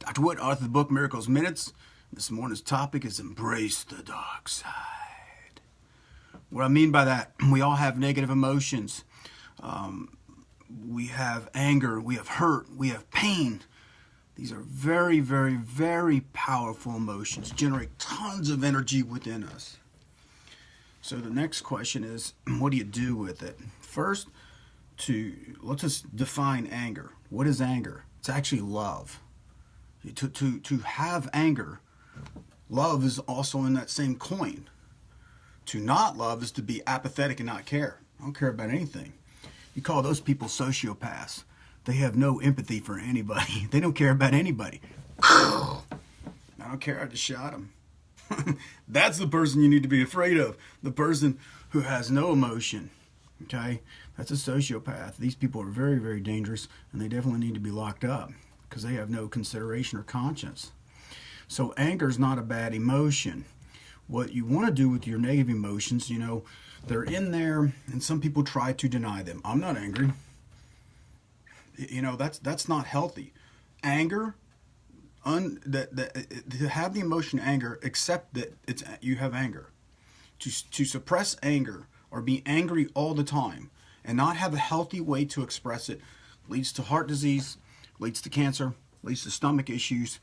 Dr. Wood, author of the book Miracles Minutes. This morning's topic is embrace the dark side. What I mean by that, we all have negative emotions. We have anger, we have hurt, we have pain. These are very, very, very powerful emotions, generate tons of energy within us. So the next question is, what do you do with it? First, let's just define anger. What is anger? It's actually love. To have anger, love is also in that same coin. To not love is to be apathetic and not care. I don't care about anything. You call those people sociopaths. They have no empathy for anybody. They don't care about anybody. I don't care, I just shot him. That's the person you need to be afraid of. The person who has no emotion. Okay? That's a sociopath. These people are very, very dangerous, and they definitely need to be locked up because they have no consideration or conscience. So anger is not a bad emotion. What you want to do with your negative emotions, they're in there, and some people try to deny them. I'm not angry. That's not healthy. Anger, to have the emotion anger, accept that you have anger. To suppress anger or be angry all the time and not have a healthy way to express it leads to heart disease, leads to cancer, leads to stomach issues,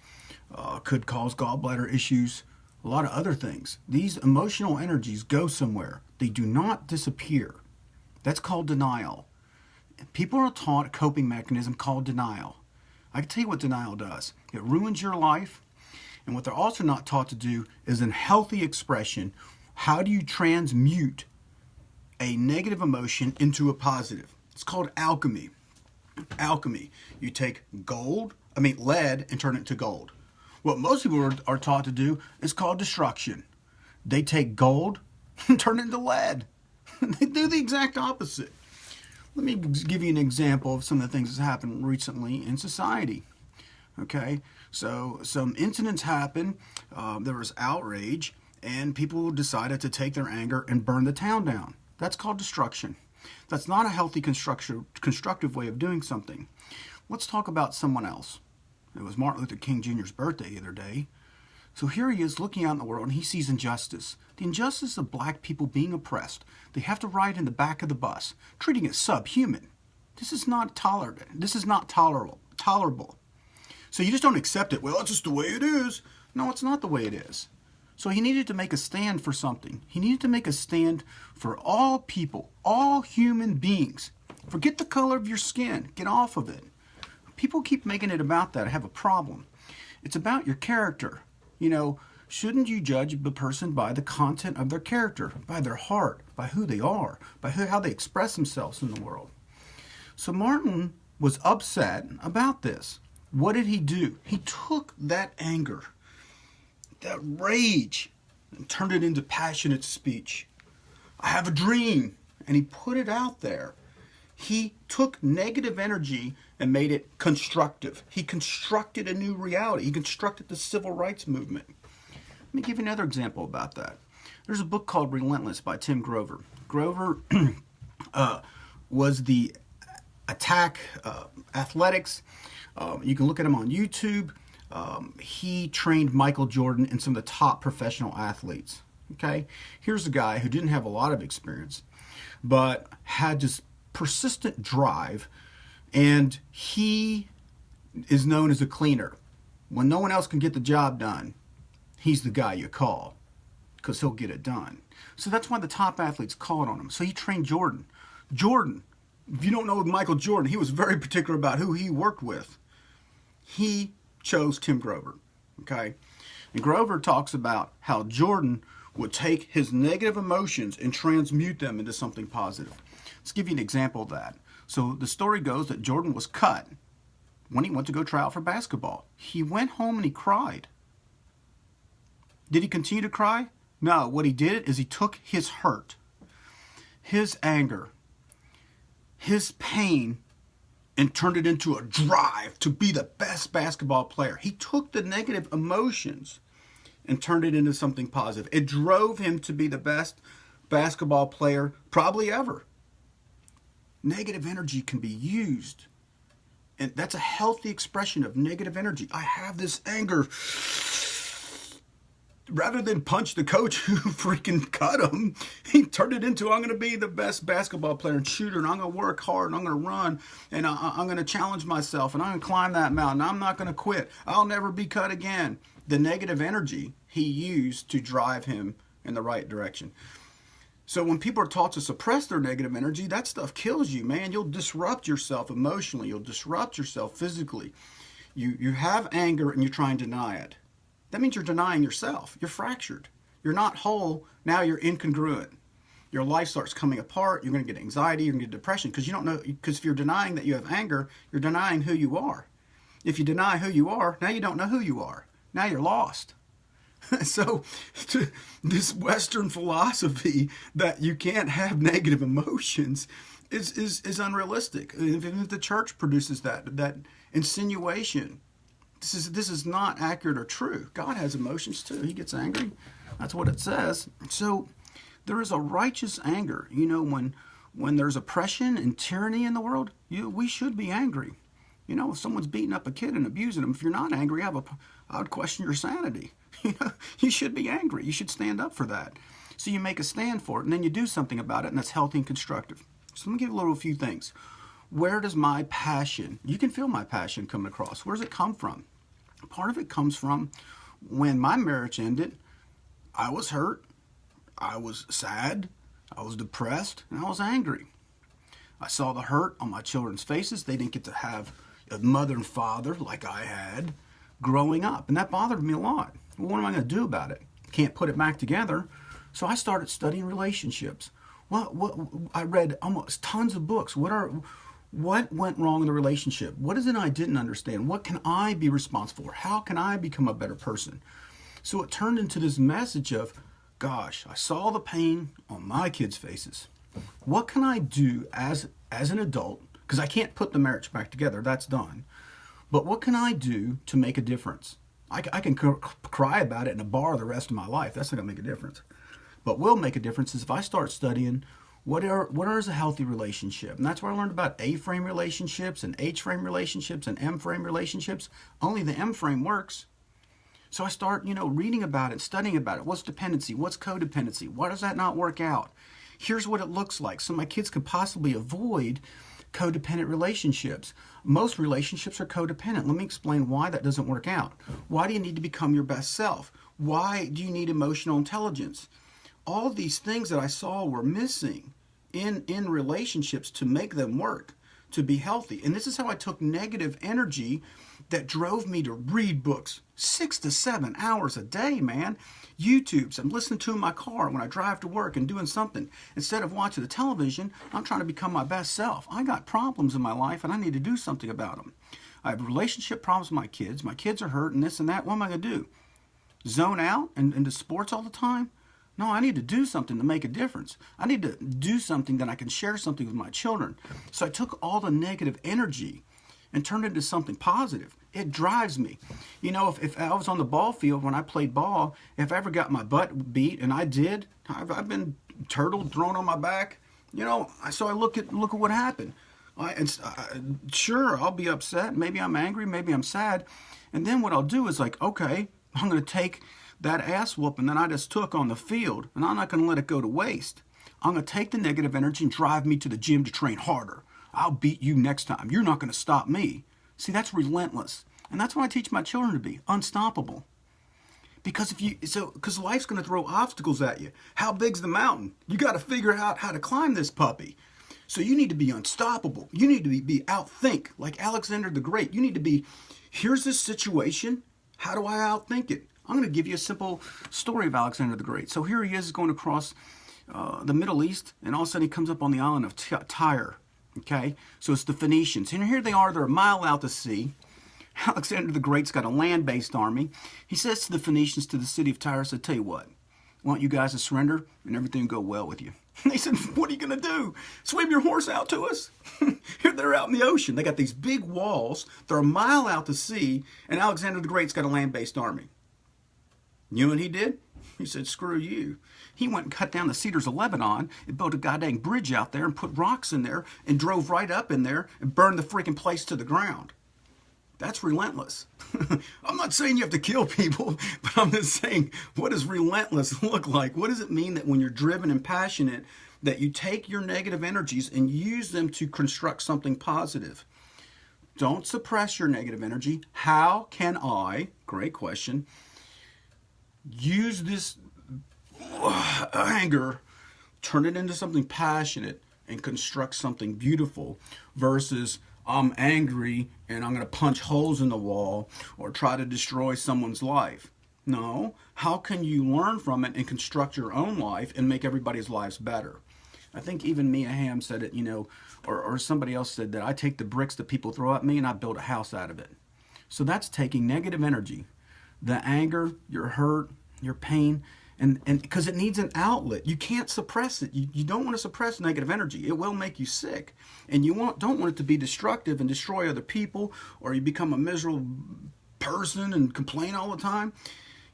could cause gallbladder issues, a lot of other things. These emotional energies go somewhere. They do not disappear. That's called denial. People are taught a coping mechanism called denial. I can tell you what denial does. It ruins your life. And what they're also not taught to do is in healthy expression, how do you transmute a negative emotion into a positive? It's called alchemy. Alchemy. You take lead and turn it into gold. What most people are taught to do is called destruction. They take gold and turn it into lead. They do the exact opposite. Let me give you an example of some of the things that's happened recently in society. Okay, so some incidents happened. There was outrage, and people decided to take their anger and burn the town down. That's called destruction. That's not a healthy, constructive way of doing something. Let's talk about someone else. It was Martin Luther King Jr.'s birthday the other day. So here he is looking out in the world, and he sees injustice. The injustice of black people being oppressed. They have to ride in the back of the bus, treating it subhuman. This is not tolerable. This is not tolerable. So you just don't accept it. Well, it's just the way it is. No, it's not the way it is. So he needed to make a stand for something. He needed to make a stand for all people, all human beings. Forget the color of your skin. Get off of it. People keep making it about that. I have a problem. It's about your character. Shouldn't you judge the person by the content of their character, by their heart, by who they are, by how they express themselves in the world? So Martin was upset about this. What did he do? He took that anger, that rage, and turned it into passionate speech. I have a dream. And he put it out there. He took negative energy and made it constructive. He constructed a new reality. He constructed the civil rights movement. Let me give you another example about that. There's a book called Relentless by Tim Grover. Grover was the Attack Athletics. You can look at him on YouTube. He trained Michael Jordan and some of the top professional athletes. Okay, here's a guy who didn't have a lot of experience, but had just persistent drive, and he is known as a cleaner. When no one else can get the job done, he's the guy you call because he'll get it done. So that's why the top athletes called on him. So he trained Jordan. Jordan, if you don't know Michael Jordan, he was very particular about who he worked with. He chose Tim Grover. Okay, and Grover talks about how Jordan would take his negative emotions and transmute them into something positive. Let's give you an example of that. So the story goes that Jordan was cut when he went to go try out for basketball. He went home and he cried. Did he continue to cry? No. What he did is he took his hurt, his anger, his pain, and turned it into a drive to be the best basketball player. He took the negative emotions and turned it into something positive. It drove him to be the best basketball player probably ever. Negative energy can be used And that's a healthy expression of negative energy. I have this anger. Rather than punch the coach who freaking cut him, he turned it into, I'm going to be the best basketball player and shooter, and I'm going to work hard, and I'm going to run, and I'm going to challenge myself, and I'm going to climb that mountain. I'm not going to quit. I'll never be cut again. The negative energy he used to drive him in the right direction. So when people are taught to suppress their negative energy, that stuff kills you, man. You'll disrupt yourself emotionally. You'll disrupt yourself physically. You have anger and you try and deny it. That means you're denying yourself. You're fractured. You're not whole. Now you're incongruent. Your life starts coming apart. You're going to get anxiety. You're going to get depression because you don't know. Because if you're denying that you have anger, you're denying who you are. If you deny who you are, now you don't know who you are. Now you're lost. So this Western philosophy that you can't have negative emotions is unrealistic. Even if the church produces that insinuation, this is not accurate or true. God has emotions too. He gets angry. That's what it says. So there is a righteous anger. You know, when there's oppression and tyranny in the world, we should be angry. You know, if someone's beating up a kid and abusing them, if you're not angry, I would question your sanity. You know, you should be angry. You should stand up for that. So you make a stand for it, and then you do something about it, and that's healthy and constructive. So let me give you a few things. Where does my passion, you can feel my passion coming across. Where does it come from? Part of it comes from when my marriage ended, I was hurt, I was sad, I was depressed, and I was angry. I saw the hurt on my children's faces. They didn't get to have a mother and father like I had growing up, and that bothered me a lot. Well, what am I going to do about it? Can't put it back together. So I started studying relationships. I read almost tons of books. What went wrong in the relationship? What is it I didn't understand? What can I be responsible for? How can I become a better person? So it turned into this message of, gosh, I saw the pain on my kids' faces. What can I do as an adult? Because I can't put the marriage back together. That's done. But what can I do to make a difference? I can cry about it in a bar the rest of my life. That's not going to make a difference. But will make a difference is if I start studying what is a healthy relationship. And that's where I learned about A-frame relationships and H-frame relationships and M-frame relationships. Only the M-frame works. So I start, reading about it, studying about it. What's dependency? What's codependency? Why does that not work out? Here's what it looks like. So my kids could possibly avoid codependent relationships. Most relationships are codependent. Let me explain why that doesn't work out. Why do you need to become your best self? Why do you need emotional intelligence? All these things that I saw were missing in relationships to make them work, to be healthy. And this is how I took negative energy that drove me to read books 6 to 7 hours a day, man. YouTubes, I'm listening to in my car when I drive to work and doing something. Instead of watching the television, I'm trying to become my best self. I got problems in my life and I need to do something about them. I have relationship problems with my kids. My kids are hurt and this and that. What am I going to do? Zone out and into sports all the time? No, I need to do something to make a difference. I need to do something that I can share something with my children. So I took all the negative energy and turned it into something positive. It drives me. If I was on the ball field when I played ball, if I ever got my butt beat, and I did, I've been turtled, thrown on my back, so I look at what happened. Sure, I'll be upset. Maybe I'm angry. Maybe I'm sad. And then what I'll do is okay, I'm going to take that ass whooping that I just took on the field, and I'm not going to let it go to waste. I'm going to take the negative energy and drive me to the gym to train harder. I'll beat you next time. You're not going to stop me. See, that's relentless. And that's what I teach my children to be, unstoppable. Because life's going to throw obstacles at you. How big's the mountain? You got to figure out how to climb this puppy. So you need to be unstoppable. You need to be outthink, like Alexander the Great. You need to be, here's this situation. How do I outthink it? I'm going to give you a simple story of Alexander the Great. So here he is going across the Middle East, and all of a sudden he comes up on the island of Tyre. Okay, so it's the Phoenicians. And here they are, they're a mile out to sea. Alexander the Great's got a land-based army. He says to the Phoenicians, to the city of Tyre, said, tell you what, I want you guys to surrender and everything will go well with you. And they said, what are you going to do? Swim your horse out to us? Here they're out in the ocean. They got these big walls. They're a mile out to sea, and Alexander the Great's got a land-based army. You know what he did? He said, screw you. He went and cut down the cedars of Lebanon and built a goddamn bridge out there and put rocks in there and drove right up in there and burned the freaking place to the ground. That's relentless. I'm not saying you have to kill people, but I'm just saying, what does relentless look like? What does it mean that when you're driven and passionate, that you take your negative energies and use them to construct something positive? Don't suppress your negative energy. How can I, great question, use this anger, turn it into something passionate, and construct something beautiful, versus I'm angry and I'm going to punch holes in the wall or try to destroy someone's life? No. How can you learn from it and construct your own life and make everybody's lives better? I think even Mia Hamm said it, or somebody else said that I take the bricks that people throw at me and I build a house out of it. So that's taking negative energy, the anger, your hurt, your pain, and because it needs an outlet. You can't suppress it. You don't want to suppress negative energy. It will make you sick. And you don't want it to be destructive and destroy other people, or you become a miserable person and complain all the time.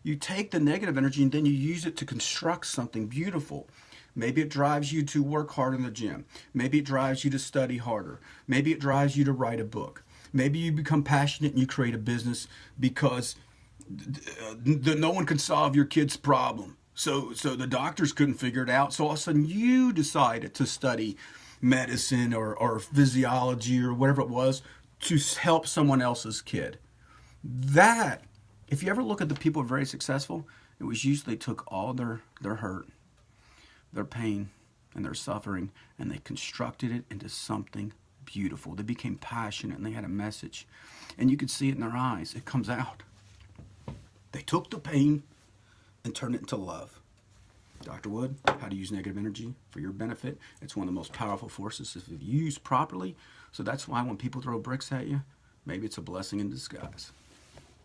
You take the negative energy and then you use it to construct something beautiful. Maybe it drives you to work hard in the gym. Maybe it drives you to study harder. Maybe it drives you to write a book. Maybe you become passionate and you create a business because no one can solve your kid's problem. So the doctors couldn't figure it out. So all of a sudden you decided to study medicine or physiology or whatever it was to help someone else's kid. That, if you ever look at the people who are very successful, it was usually they took all their hurt, their pain, and their suffering, and they constructed it into something beautiful. They became passionate and they had a message. And you could see it in their eyes. It comes out. They took the pain and turned it into love. Dr. Wood, how to use negative energy for your benefit. It's one of the most powerful forces if used properly. So that's why when people throw bricks at you, maybe it's a blessing in disguise.